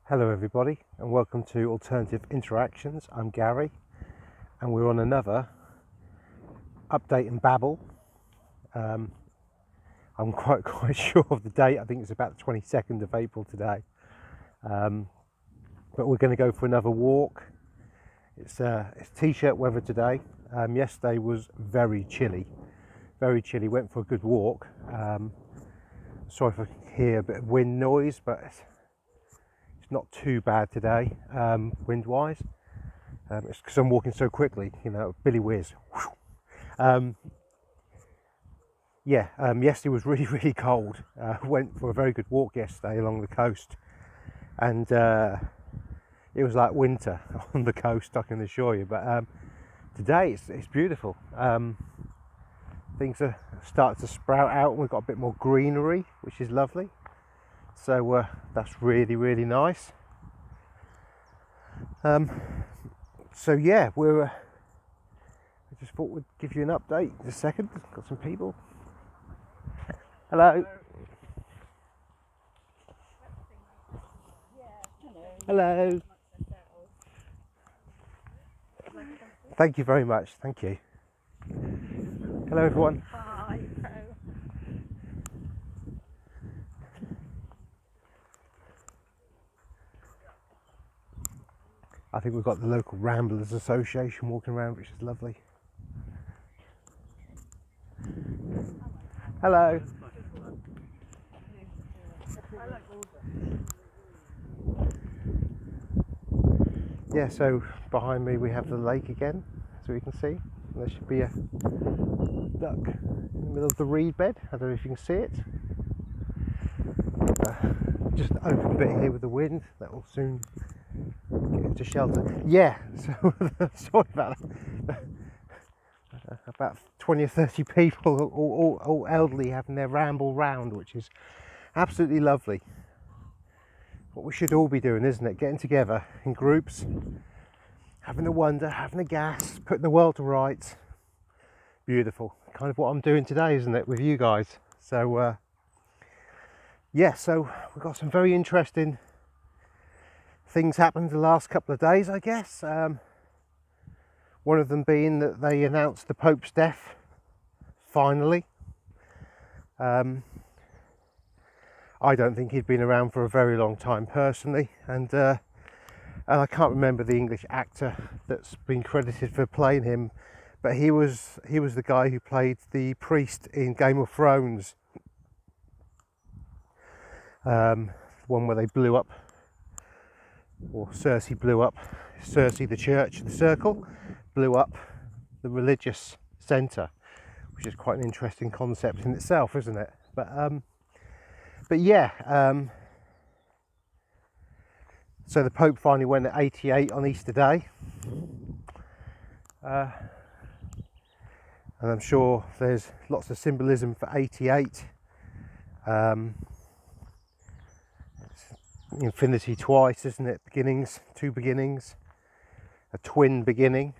Hello everybody and welcome to Alternative Interactions. I'm Gary and we're on another update in Babble. I'm quite sure of the date. I think it's about the 22nd of April today. But we're going to go for another walk. It's t-shirt weather today. Yesterday was very chilly. Went for a good walk. Sorry if I hear a bit of wind noise, but it's not too bad today, wind wise. It's because I'm walking so quickly, you know, Billy Whiz. Yesterday was really cold. Went for a very good walk yesterday along the coast, and it was like winter on the coast, I can assure you. But today it's beautiful. Things are starting to sprout out, and we've got a bit more greenery, which is lovely. So that's really nice. So yeah, I just thought we'd give you an update in a second. Got some people. Hello. Hello. Thank you very much. Thank you. Hello everyone. Hi. I think we've got the local Ramblers Association walking around, which is lovely. Hello. Yeah, so behind me we have the lake again, so we can see. There should be a duck in the middle of the reed bed. I don't know if you can see it. Just open bit here with the wind. That will soon get into shelter. Yeah, so sorry about that. About 20 or 30 people, all elderly, having their ramble round, which is absolutely lovely. What we should all be doing, isn't it? Getting together in groups, having a wonder, having a gas, putting the world to rights. Beautiful. Kind of what I'm doing today, isn't it, with you guys? So yeah, so we've got some very interesting things happened the last couple of days, I guess. One of them being that they announced the Pope's death, finally. I don't think he'd been around for a very long time personally, and I can't remember the English actor that's been credited for playing him, but he was the guy who played the priest in Game of Thrones, one where they blew up, or Cersei blew up, Cersei the church, the circle, blew up the religious centre, which is quite an interesting concept in itself, isn't it? But yeah, so the Pope finally went at 88 on Easter Day, and I'm sure there's lots of symbolism for 88. Infinity twice, isn't it? Beginnings, two beginnings, a twin beginning,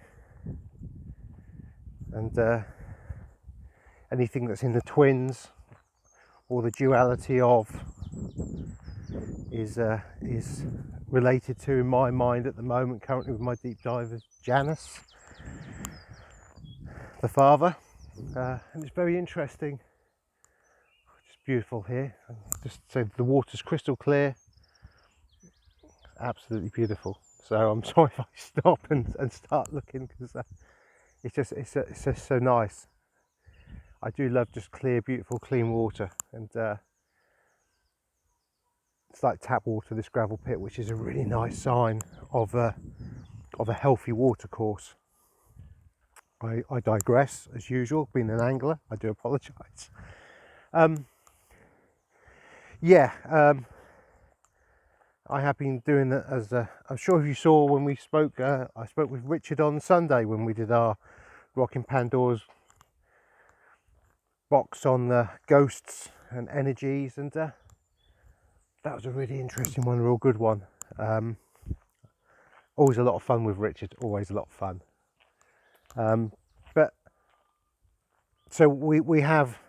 and anything that's in the twins or the duality of is related to, in my mind at the moment, currently with my deep dive, is Janus, the father, and it's very interesting. It's beautiful here. Just so the water's crystal clear, absolutely beautiful. So I'm sorry if I stop and start looking, because it's just so nice. I do love just clear, beautiful, clean water, and it's like tap water, this gravel pit, which is a really nice sign of a healthy water course. I digress as usual. Being an angler, I do apologise. I have been doing that, as I'm sure if you saw when we spoke. I spoke with Richard on Sunday when we did our Rocking Pandora's box on the ghosts and energies, and that was a really interesting one, a real good one. Always a lot of fun with Richard, always a lot of fun. But so we have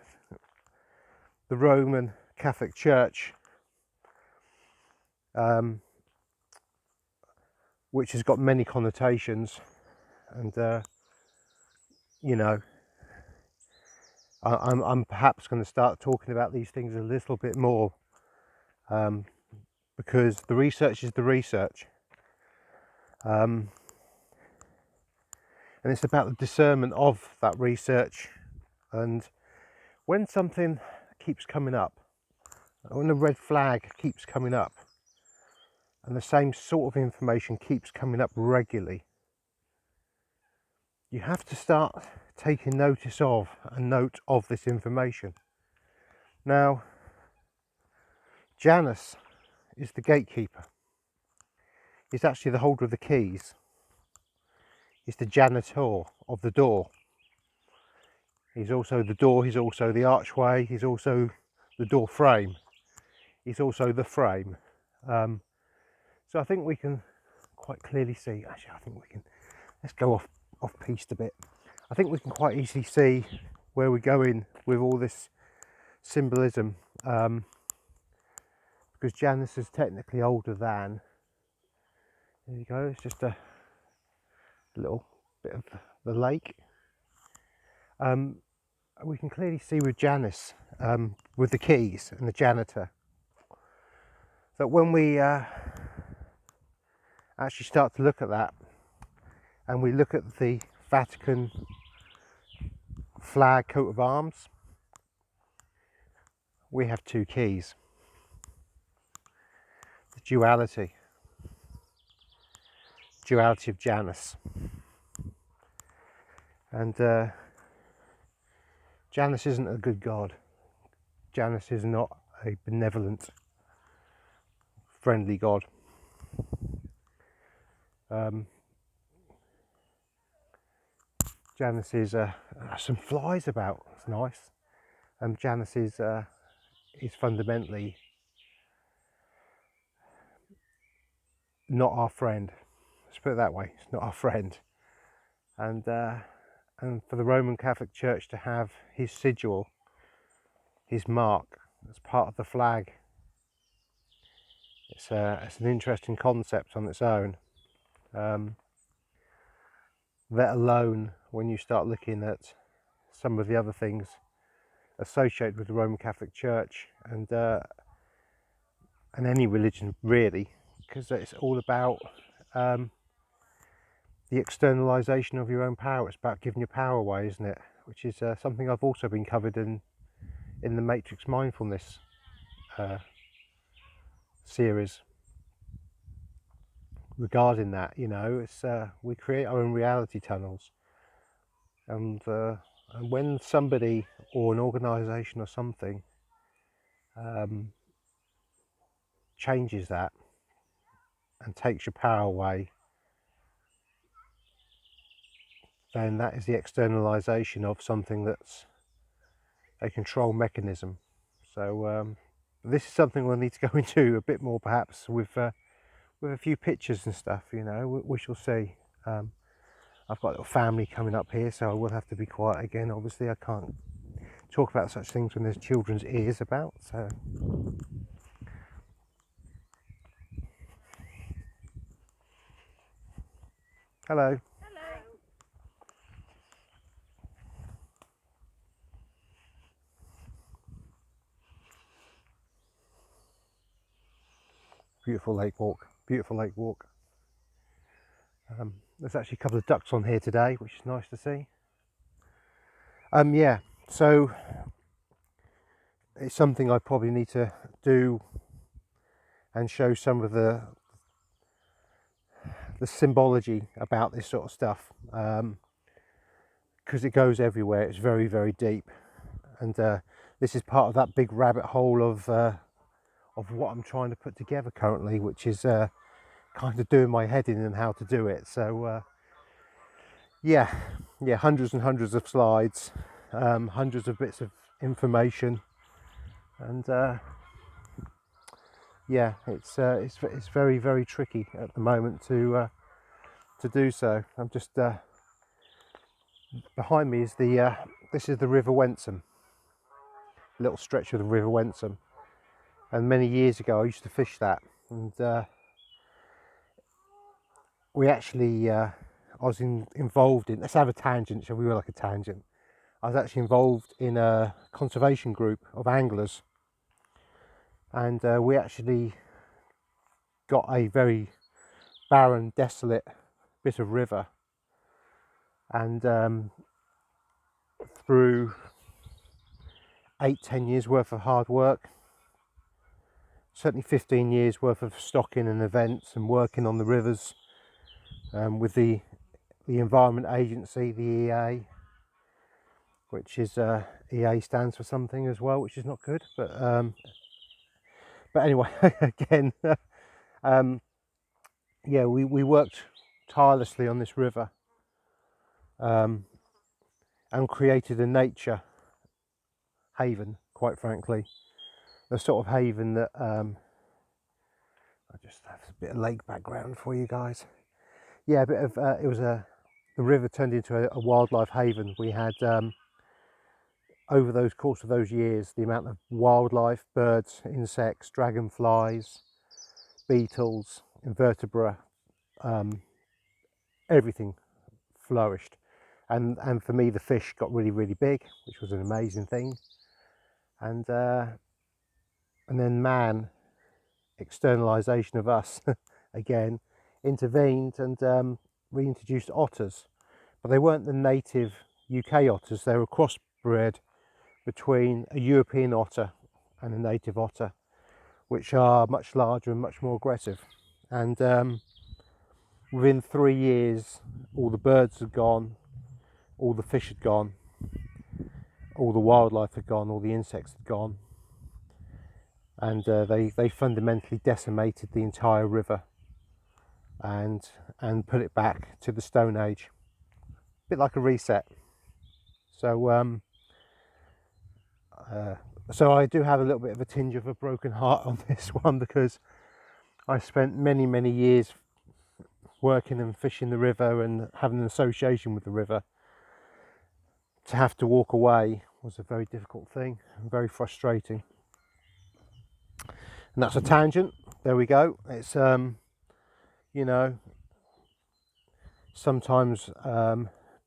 the Roman Catholic Church which has got many connotations, and you know, I'm perhaps going to start talking about these things a little bit more, because the research is the research, and it's about the discernment of that research. And when something keeps coming up, when a red flag keeps coming up, and the same sort of information keeps coming up regularly, you have to start taking notice of and note of this information. Now, Janus is the gatekeeper. He's actually the holder of the keys. He's the janitor of the door. He's also the door, he's also the archway, he's also the door frame. He's also the frame. So I think we can quite clearly see, actually I think we can, let's go off piste a bit. I think we can quite easily see where we're going with all this symbolism, because Janus is technically older than, there you go, it's just a little bit of the lake. We can clearly see with Janus, with the keys and the janitor, that when we actually start to look at that, and we look at the Vatican flag coat of arms, we have two keys. The duality of Janus. And Janus isn't a good god. Janus is not a benevolent, friendly god. Janus is some flies about. It's nice. Janus is fundamentally not our friend. Let's put it that way. It's not our friend. And for the Roman Catholic Church to have his sigil, his mark, as part of the flag, it's an interesting concept on its own. Let alone when you start looking at some of the other things associated with the Roman Catholic Church and any religion really, because it's all about the externalization of your own power. It's about giving your power away, isn't it? Which is something I've also been covered in the Matrix Mindfulness series regarding that. You know, it's we create our own reality tunnels, and when somebody or an organization or something changes that and takes your power away, then that is the externalization of something that's a control mechanism. So this is something we'll need to go into a bit more, perhaps with a few pictures and stuff. You know, we shall see. I've got a little family coming up here, so I will have to be quiet again. Obviously, I can't talk about such things when there's children's ears about. So hello. Beautiful lake walk. Beautiful lake walk. There's actually a couple of ducks on here today, which is nice to see. Yeah, so it's something I probably need to do and show some of the symbology about this sort of stuff, because it goes everywhere. It's very, very deep, and this is part of that big rabbit hole of what I'm trying to put together currently, which is kind of doing my head in and how to do it. So yeah, hundreds and hundreds of slides, hundreds of bits of information, and yeah, it's very, very tricky at the moment to do so. I'm just behind me is this is the River Wensum, a little stretch of the River Wensum, and many years ago I used to fish that, and we actually, I was involved in, let's have a tangent, shall we? Like a tangent. I was actually involved in a conservation group of anglers, and we actually got a very barren, desolate bit of river, and through 8-10 years worth of hard work, certainly 15 years worth of stocking and events and working on the rivers with the Environment Agency, the EA, which is EA stands for something as well, which is not good, but anyway, again, yeah, we worked tirelessly on this river, and created a nature haven, quite frankly, a sort of haven that I just have a bit of lake background for you guys. Yeah, a bit of it was the river turned into a wildlife haven. We had over those course of those years, the amount of wildlife, birds, insects, dragonflies, beetles, invertebrate, everything flourished, and for me the fish got really big, which was an amazing thing. And then man, externalization of us again, intervened and reintroduced otters, but they weren't the native UK otters. They were crossbred between a European otter and a native otter, which are much larger and much more aggressive. And within 3 years, all the birds had gone, all the fish had gone, all the wildlife had gone, all the insects had gone, and they fundamentally decimated the entire river and put it back to the Stone Age, a bit like a reset. So so I do have a little bit of a tinge of a broken heart on this one, because I spent many years working and fishing the river and having an association with the river. To have to walk away was a very difficult thing and very frustrating. And that's a tangent. There we go. It's you know, sometimes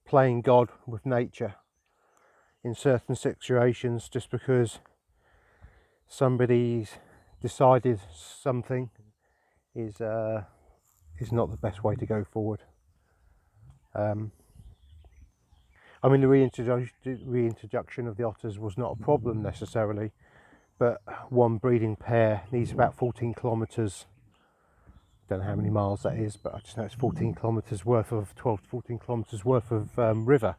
playing God with nature in certain situations, just because somebody's decided something is not the best way to go forward. I mean, the reintroduction of the otters was not a problem necessarily, but one breeding pair needs about 14 kilometres. Don't know how many miles that is, but I just know it's 14 kilometres worth of 12 to 14 kilometres worth of river,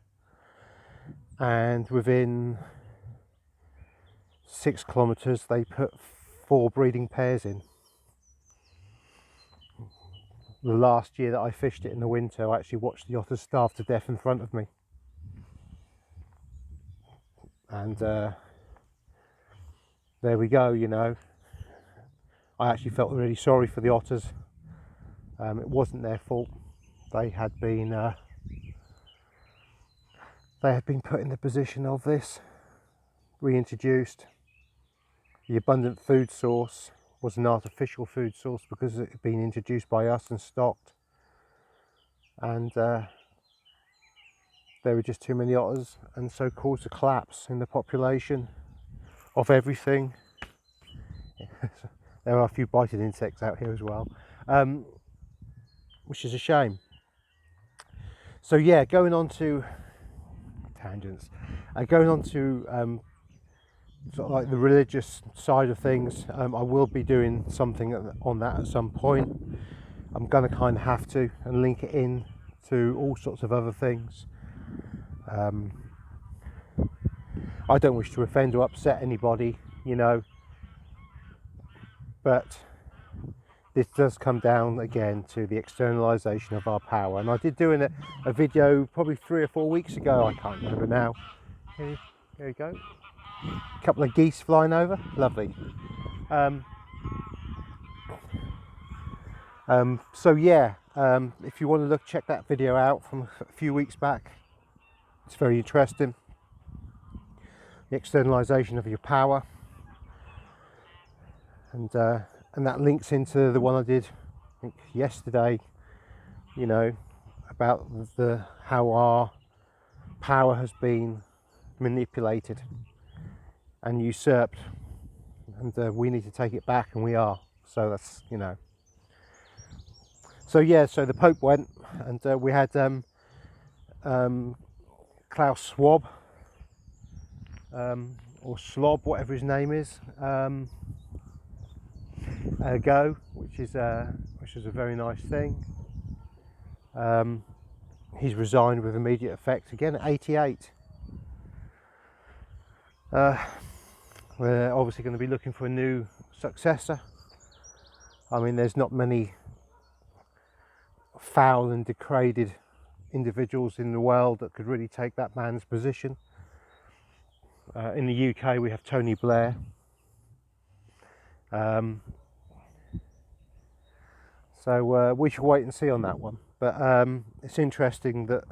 and within 6 kilometres they put 4 breeding pairs in. The last year that I fished it in the winter, I actually watched the otters starve to death in front of me, and there we go. You know, I actually felt really sorry for the otters. It wasn't their fault. They had been put in the position of this, reintroduced. The abundant food source was an artificial food source because it had been introduced by us and stocked, and there were just too many otters, and so caused a collapse in the population of everything. There are a few biting insects out here as well, which is a shame. So yeah, going on to tangents, going on to sort of like the religious side of things. I will be doing something on that at some point. I'm going to kind of have to, and link it in to all sorts of other things. I don't wish to offend or upset anybody, you know, but this does come down again to the externalization of our power. And I did do a video probably 3 or 4 weeks ago, I can't remember now. There you go, a couple of geese flying over, lovely. So yeah, if you want to check that video out from a few weeks back, it's very interesting. The externalization of your power, and that links into the one I did, I think, yesterday you know, about how our power has been manipulated and usurped, and we need to take it back, and we are. So that's, you know. So yeah, so the Pope went, and we had Klaus Schwab, or Slob, whatever his name is, go, which is a very nice thing. He's resigned with immediate effect again at 88. We're obviously going to be looking for a new successor. I mean, there's not many foul and degraded individuals in the world that could really take that man's position. In the UK, we have Tony Blair. So we should wait and see on that one. But it's interesting that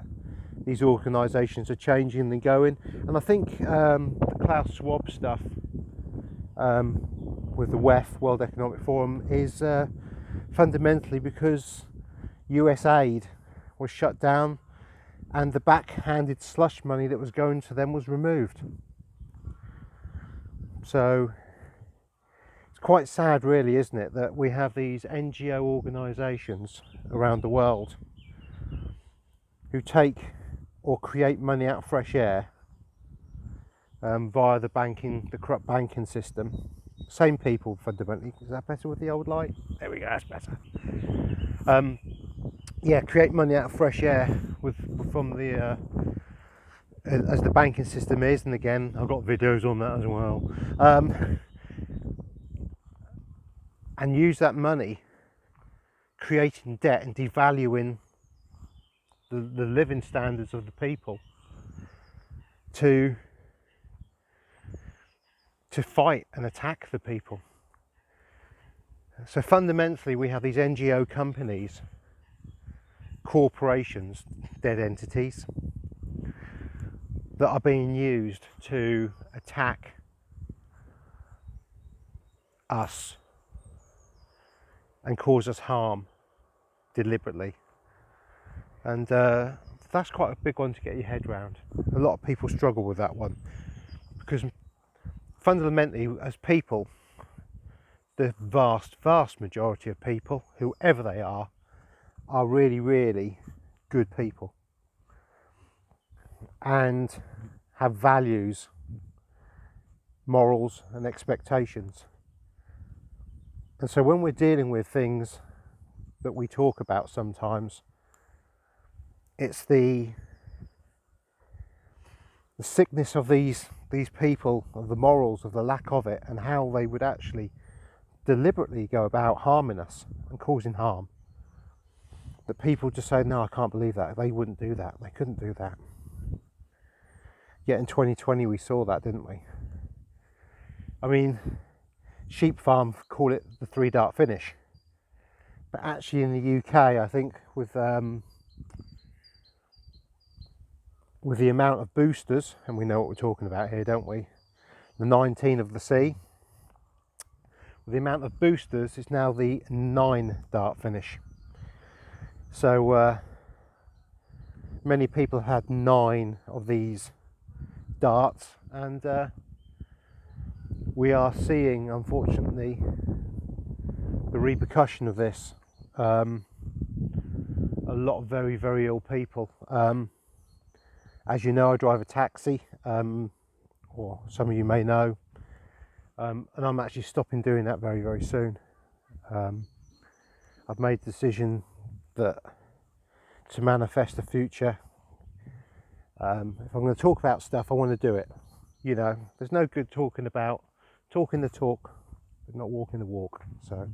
these organisations are changing and going. And I think the Klaus Schwab stuff with the WEF, World Economic Forum, is fundamentally because US aid was shut down and the backhanded slush money that was going to them was removed. So it's quite sad, really, isn't it, that we have these NGO organisations around the world who take or create money out of fresh air via the corrupt banking system. Same people, fundamentally. Is that better with the old light? There we go, that's better. Yeah, create money out of fresh air from the as the banking system is, and again, I've got videos on that as well. And use that money creating debt and devaluing the living standards of the people to fight and attack the people. So fundamentally, we have these NGO companies, corporations, dead entities, that are being used to attack us and cause us harm deliberately. And that's quite a big one to get your head around. A lot of people struggle with that one, because fundamentally, as people, the vast majority of people, whoever they are really, really good people and have values, morals and expectations. And so when we're dealing with things that we talk about sometimes, it's the sickness of these people, of the morals, of the lack of it, and how they would actually deliberately go about harming us and causing harm. That people just say, no, I can't believe that. They wouldn't do that. They couldn't do that. Yet in 2020 we saw that, didn't we? I mean, Sheep Farm call it the 3-dart finish. But actually in the UK, I think with the amount of boosters, and we know what we're talking about here, don't we? The 19 of the sea. With the amount of boosters, it's now the 9-dart finish. So many people have had 9 of these darts, and we are seeing, unfortunately, the repercussion of this. A lot of very, very ill people. As you know, I drive a taxi, or some of you may know, and I'm actually stopping doing that very, very soon. I've made the decision that to manifest the future, if I'm going to talk about stuff, I want to do it. You know, there's no good talking the talk, but not walking the walk. So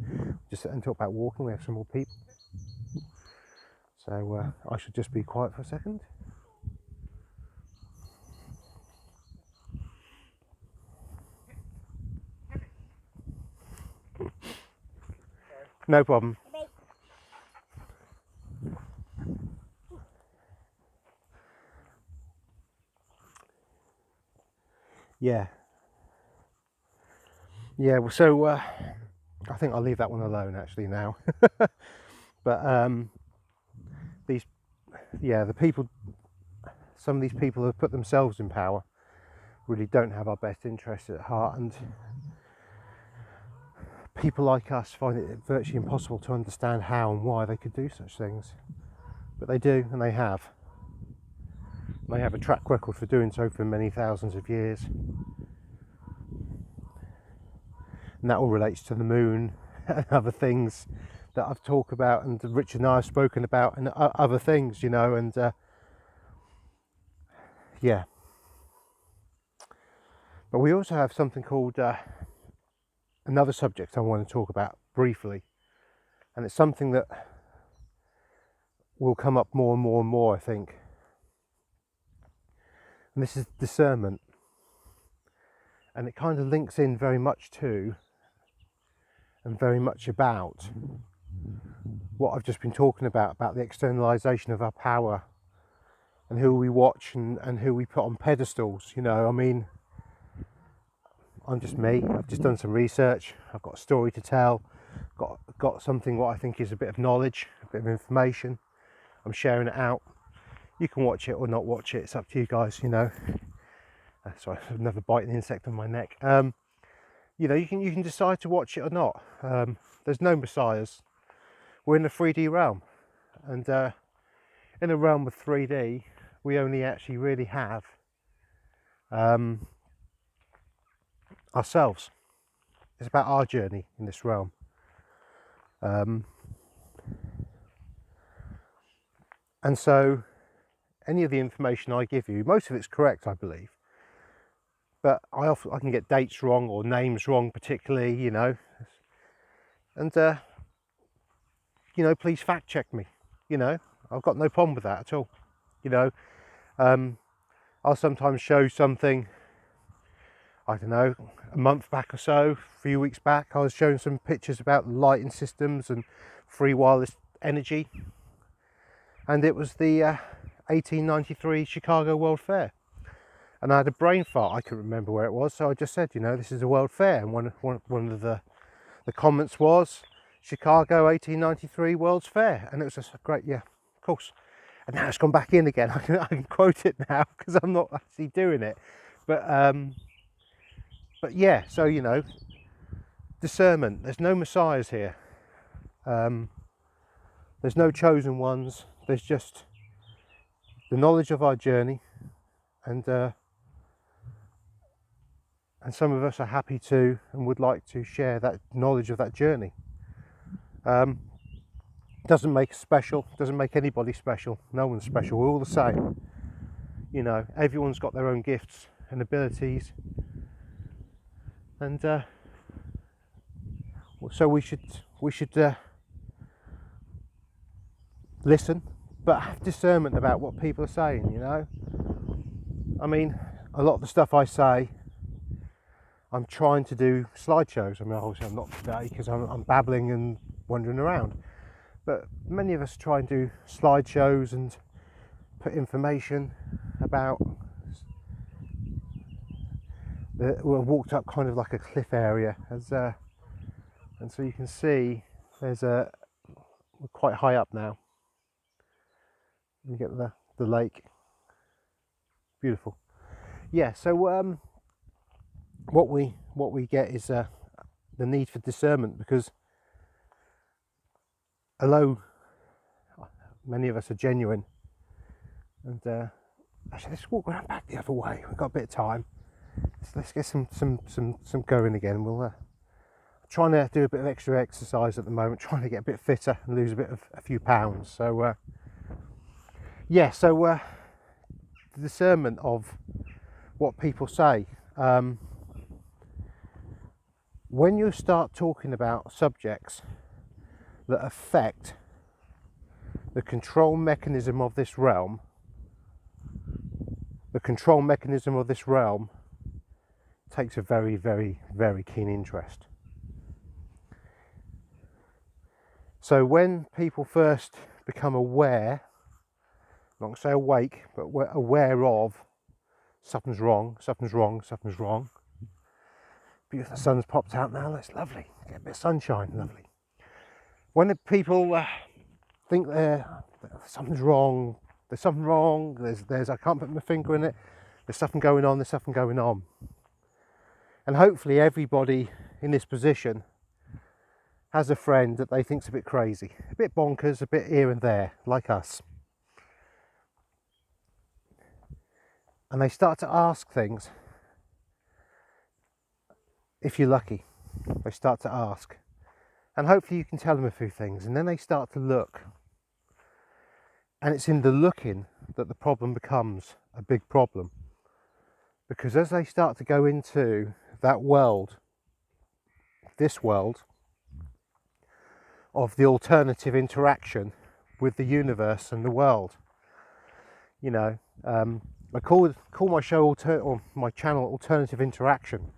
just sit and talk about walking. We have some more people. So I should just be quiet for a second. No problem. Yeah. Well, so I think I'll leave that one alone actually now. But yeah, some of these people who have put themselves in power really don't have our best interests at heart, and people like us find it virtually impossible to understand how and why they could do such things. But they do, and they have. They have a track record for doing so for many thousands of years. And that all relates to the moon and other things that I've talked about, and Richard and I have spoken about, and other things, you know, and yeah. But we also have something called another subject I want to talk about briefly, and it's something that will come up more and more and more, I think. And this is discernment, and it kind of links in very much to and very much about what I've just been talking about the externalization of our power and who we watch and who we put on pedestals. You know, I mean, I'm just me. I've just done some research. I've got a story to tell. Got something what I think is a bit of knowledge, a bit of information. I'm sharing it out. You can watch it or not watch it. It's up to you guys. You know. Sorry, another biting insect on my neck. You know, you can decide to watch it or not. There's no messiahs. We're in the 3D realm, and in a realm of 3D, we only actually really have ourselves. It's about our journey in this realm. And so any of the information I give you, most of it's correct, I believe, but I can get dates wrong or names wrong, particularly, you know, and you know, please fact check me. You know, I've got no problem with that at all. You know, I'll sometimes show something, I don't know, a month back or so, a few weeks back, I was showing some pictures about lighting systems and free wireless energy, and it was the 1893 Chicago World Fair, and I had a brain fart. I couldn't remember where it was, so I just said, you know, this is a World Fair, and one of the comments was Chicago 1893 World's Fair, and it was just great. Yeah, of course. And now it's gone back in again. I can quote it now because I'm not actually doing it, but yeah. So, you know, discernment. There's no messiahs here. There's no chosen ones. There's just the knowledge of our journey, and some of us are happy to and would like to share that knowledge of that journey. Doesn't make us special, doesn't make anybody special. No one's special, we're all the same. You know, everyone's got their own gifts and abilities, and so we should listen, but have discernment about what people are saying. You know, I mean, a lot of the stuff I say, I'm trying to do slideshows. I mean, obviously I'm not today because I'm babbling and wandering around, but many of us try and do slideshows and put information about. We walked up kind of like a cliff area, and so you can see we're quite high up now. You get the lake, beautiful. Yeah. So what we get is the need for discernment, because although many of us are genuine, and actually let's walk around back the other way. We've got a bit of time. Let's get some going again. We'll trying to do a bit of extra exercise at the moment, trying to get a bit fitter and lose a few pounds. So yeah. So the discernment of what people say. When you start talking about subjects that affect the control mechanism of this realm, takes a very, very, very keen interest. So when people first become aware, not going to say awake, but aware of something's wrong. Beautiful, the sun's popped out now, that's lovely. Get a bit of sunshine, lovely. When the people think something's wrong, There's something wrong. There's I can't put my finger in it. There's something going on. There's something going on. And hopefully everybody in this position has a friend that they think's a bit crazy, a bit bonkers, a bit here and there, like us. And they start to ask things. If you're lucky, they start to ask. And hopefully you can tell them a few things. And then they start to look. And it's in the looking that the problem becomes a big problem. Because as they start to go into that world, this world, of the alternative interaction with the universe and the world, you know, I call my show or my channel Alternative Interaction,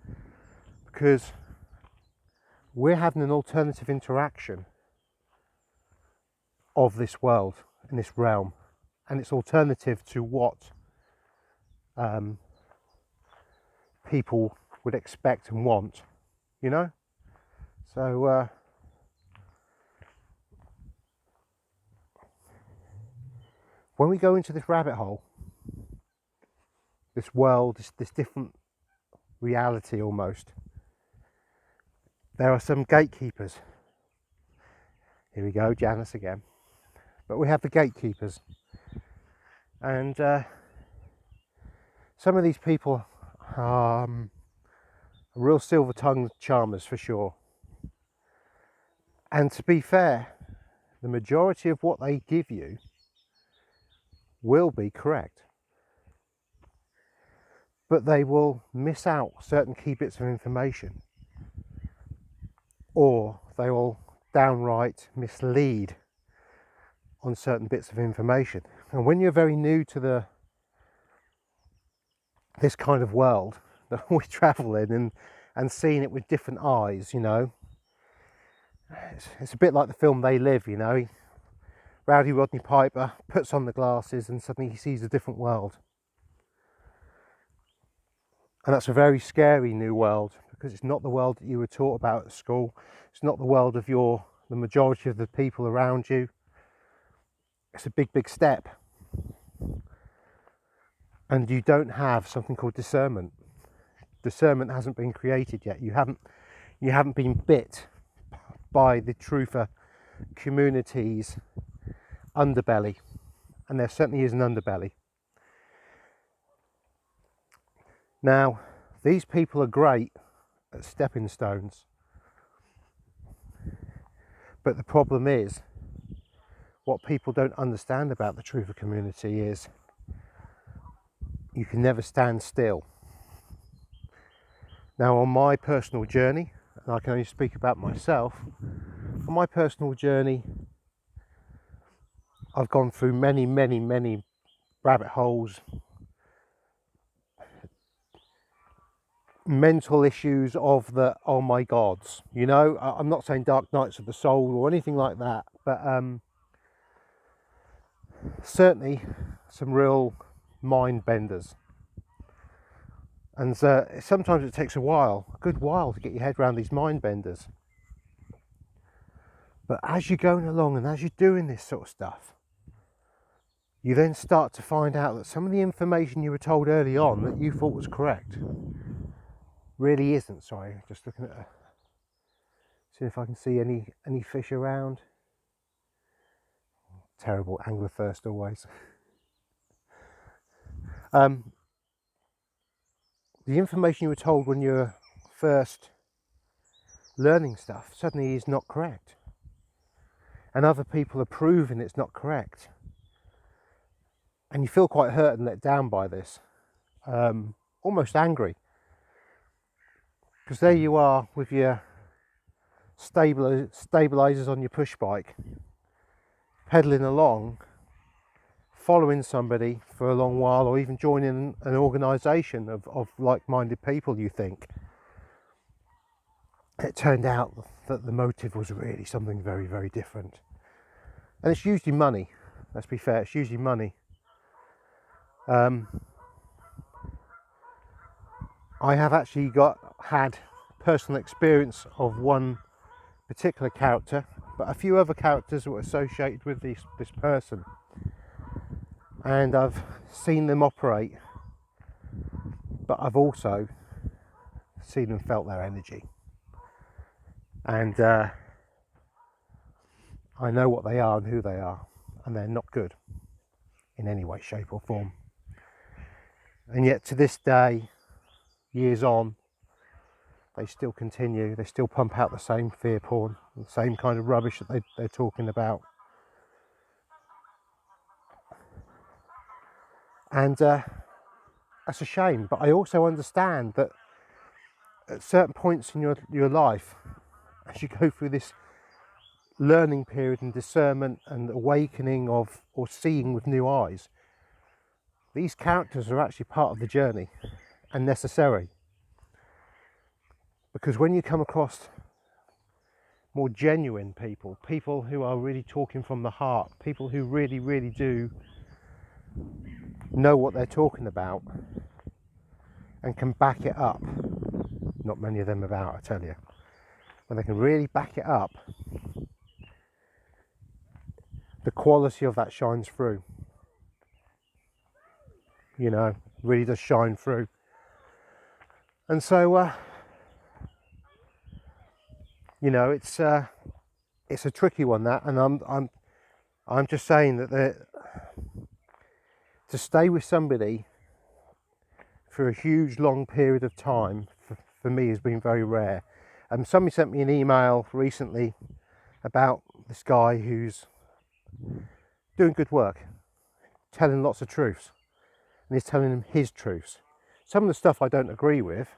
because we're having an alternative interaction of this world in this realm, and it's alternative to what people would expect and want, you know. So when we go into this rabbit hole, this world, this different reality almost, there are some gatekeepers. Here we go, Janice again. But we have the gatekeepers. And some of these people are real silver-tongued charmers for sure. And to be fair, the majority of what they give you will be correct. But they will miss out certain key bits of information, or they will downright mislead on certain bits of information. And when you're very new to this kind of world that we travel in, and seeing it with different eyes, you know, it's a bit like the film They Live, you know. Rowdy Rodney Piper puts on the glasses and suddenly he sees a different world. And that's a very scary new world, because it's not the world that you were taught about at school. It's not the world of the majority of the people around you. It's a big, big step. And you don't have something called discernment. Discernment hasn't been created yet. You haven't been bit by the truther community's underbelly. And there certainly is an underbelly. Now, these people are great at stepping stones. But the problem is, what people don't understand about the truther community is you can never stand still. Now, on my personal journey, and I can only speak about myself, on my personal journey, I've gone through many, many, many rabbit holes, mental issues of the oh my gods, you know. I'm not saying dark nights of the soul or anything like that, but certainly some real mind benders. And sometimes it takes a good while to get your head around these mind benders. But as you're going along and as you're doing this sort of stuff, you then start to find out that some of the information you were told early on that you thought was correct really isn't. Sorry, just looking at see if I can see any fish around. Terrible angler thirst always. The information you were told when you were first learning stuff suddenly is not correct, and other people are proving it's not correct, and you feel quite hurt and let down by this, almost angry, because there you are with your stabilizers on your push bike, pedaling along, following somebody for a long while, or even joining an organisation of like-minded people you think. It turned out that the motive was really something very, very different. And it's usually money, let's be fair, it's usually money. I have actually had personal experience of one particular character, but a few other characters were associated with this person. and I've seen them operate, but I've also seen and felt their energy, and I know what they are and who they are, and they're not good in any way, shape or form. And yet to this day, years on, they still continue. They still pump out the same fear porn, the same kind of rubbish that they're talking about. And that's a shame, but I also understand that at certain points in your life, as you go through this learning period and discernment and awakening of, or seeing with new eyes, these characters are actually part of the journey and necessary. Because when you come across more genuine people, people who are really talking from the heart, people who really, really do know what they're talking about and can back it up, not many of them about, I tell you, when they can really back it up, the quality of that shines through, you know, really does shine through. And so you know, it's a tricky one, that, and I'm just saying that to stay with somebody for a huge long period of time for me has been very rare. Somebody sent me an email recently about this guy who's doing good work, telling lots of truths, and he's telling them his truths. Some of the stuff I don't agree with,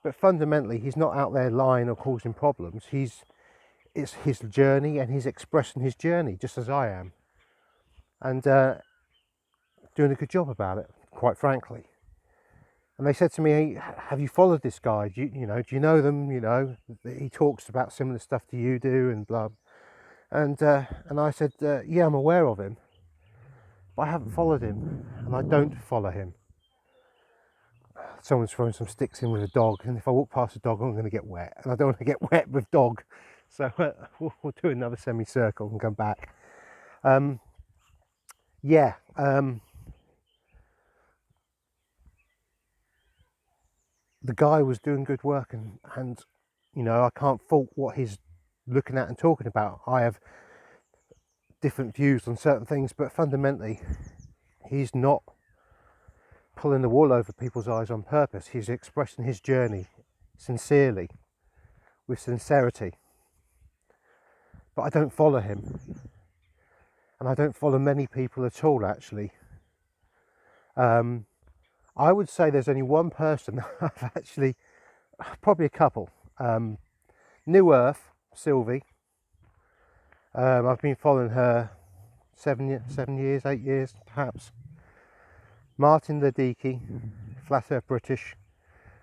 but fundamentally he's not out there lying or causing problems. It's his journey, and he's expressing his journey just as I am, and doing a good job about it, quite frankly. And they said to me, hey, have you followed this guy? Do you know them? You know, he talks about similar stuff to you do, and blah. And I said, yeah, I'm aware of him, but I haven't followed him, and I don't follow him. Someone's throwing some sticks in with a dog, and if I walk past a dog, I'm going to get wet, and I don't want to get wet with dog. So we'll do another semicircle and come back. The guy was doing good work, and you know, I can't fault what he's looking at and talking about. I have different views on certain things, but fundamentally he's not pulling the wool over people's eyes on purpose. He's expressing his journey sincerely, with sincerity. But I don't follow him, and I don't follow many people at all, actually. I would say there's only one person I've actually, probably a couple. New Earth, Sylvie. I've been following her 7 years, 8 years, perhaps. Martin Ladiki, Flat Earth British.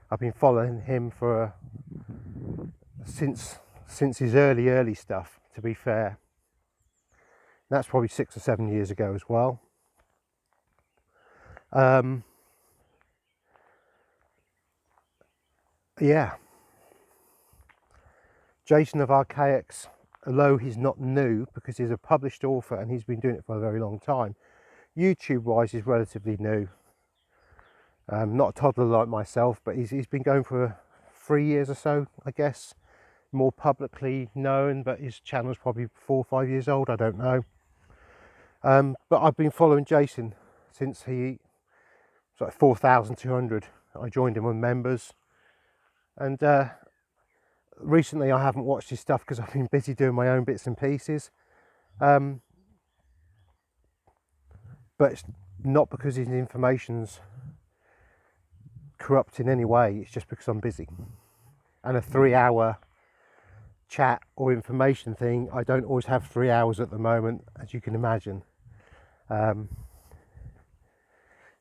I've been following him for since his early stuff, to be fair. That's probably 6 or 7 years ago as well. Yeah. Jason of Archaics, although he's not new because he's a published author and he's been doing it for a very long time, YouTube wise he's relatively new. Not a toddler like myself, but he's been going for 3 years or so, I guess, more publicly known, but his channel's probably 4 or 5 years old, I don't know. But I've been following Jason since he was like 4,200. I joined him on members, and recently I haven't watched his stuff because I've been busy doing my own bits and pieces. But it's not because his information's corrupt in any way, it's just because I'm busy. And a 3-hour chat or information thing, I don't always have 3 hours at the moment, as you can imagine.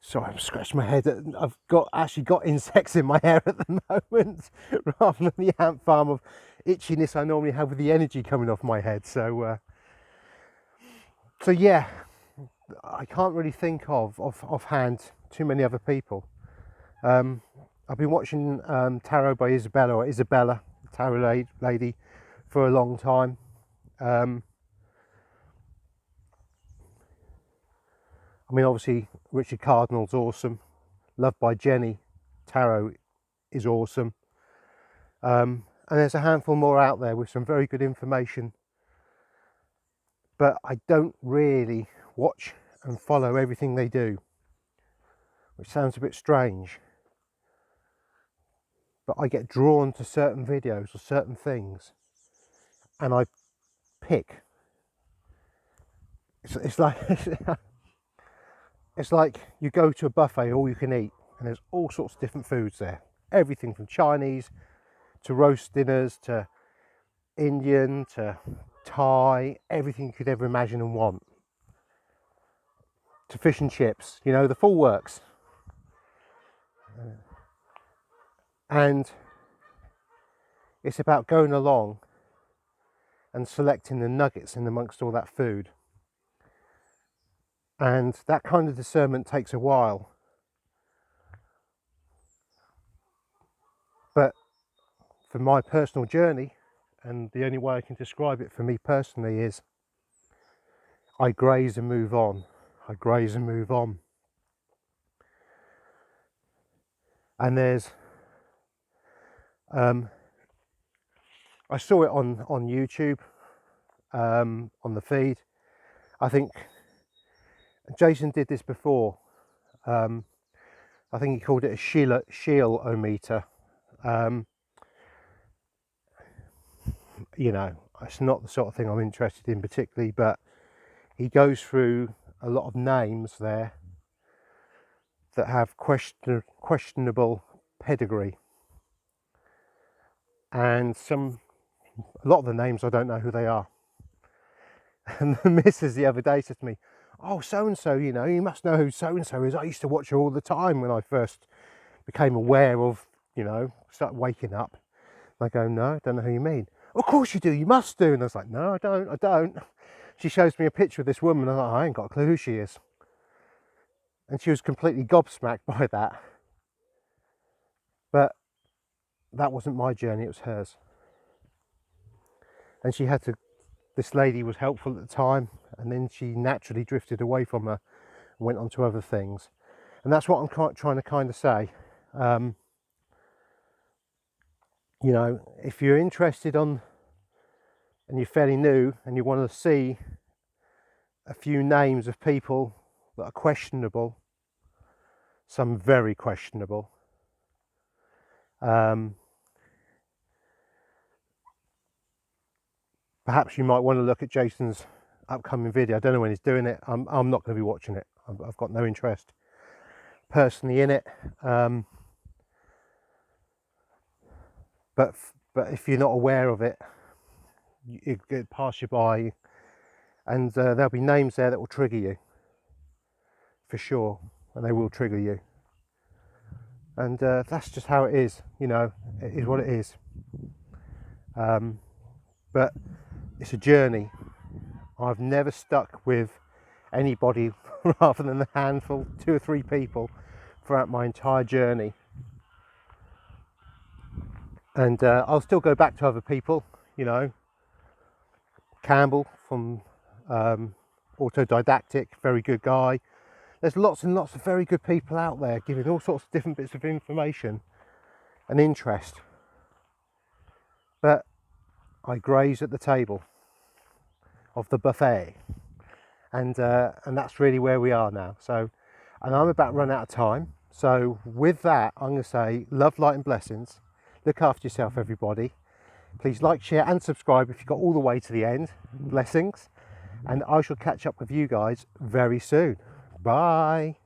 Sorry, I'm scratching my head. I've actually got insects in my hair at the moment, rather than the ant farm of itchiness I normally have with the energy coming off my head. So yeah, I can't really think of offhand too many other people. I've been watching tarot by Isabella, tarot lady, for a long time. I mean, obviously Richard Cardinal's awesome. Loved by Jenny Tarot is awesome. And there's a handful more out there with some very good information. But I don't really watch and follow everything they do, which sounds a bit strange. But I get drawn to certain videos or certain things, and I pick. It's like it's like you go to a buffet, all you can eat, and there's all sorts of different foods there. Everything from Chinese to roast dinners to Indian to Thai, everything you could ever imagine and want. To fish and chips, you know, the full works. And it's about going along and selecting the nuggets in amongst all that food. And that kind of discernment takes a while. But for my personal journey, and the only way I can describe it for me personally is I graze and move on. I graze and move on. And there's I saw it on YouTube, on the feed. I think Jason did this before. I think he called it a Sheol-o-meter. You know, it's not the sort of thing I'm interested in particularly, but he goes through a lot of names there that have questionable pedigree, and a lot of the names I don't know who they are. And the missus the other day said to me, "Oh, so and so, you know, you must know who so and so is. I used to watch her all the time when I first became aware of, you know, started waking up." And I go, "No, I don't know who you mean." "Of course you do, you must do." And I was like, "No, I don't. She shows me a picture of this woman, and I ain't got a clue who she is." And she was completely gobsmacked by that. But that wasn't my journey, it was hers. And she had to, this lady was helpful at the time, and then she naturally drifted away from her and went on to other things. And that's what I'm trying to kind of say. You know, if you're interested and you're fairly new and you want to see a few names of people that are questionable, some very questionable, perhaps you might want to look at Jason's upcoming video. I don't know when he's doing it. I'm not going to be watching it. I've got no interest personally in it. But if you're not aware of it, it get pass you by, and there'll be names there that will trigger you for sure, and they will trigger you. And that's just how it is, you know. It is what it is. But it's a journey. I've never stuck with anybody rather than a handful, 2 or 3 people throughout my entire journey. And I'll still go back to other people, you know. Campbell from Autodidactic, very good guy. There's lots and lots of very good people out there giving all sorts of different bits of information and interest. But I graze at the table of the buffet, and that's really where we are now. So, and I'm about to run out of time. So with that, I'm going to say love, light and blessings. Look after yourself, everybody. Please like, share and subscribe if you got all the way to the end. Blessings. And I shall catch up with you guys very soon. Bye.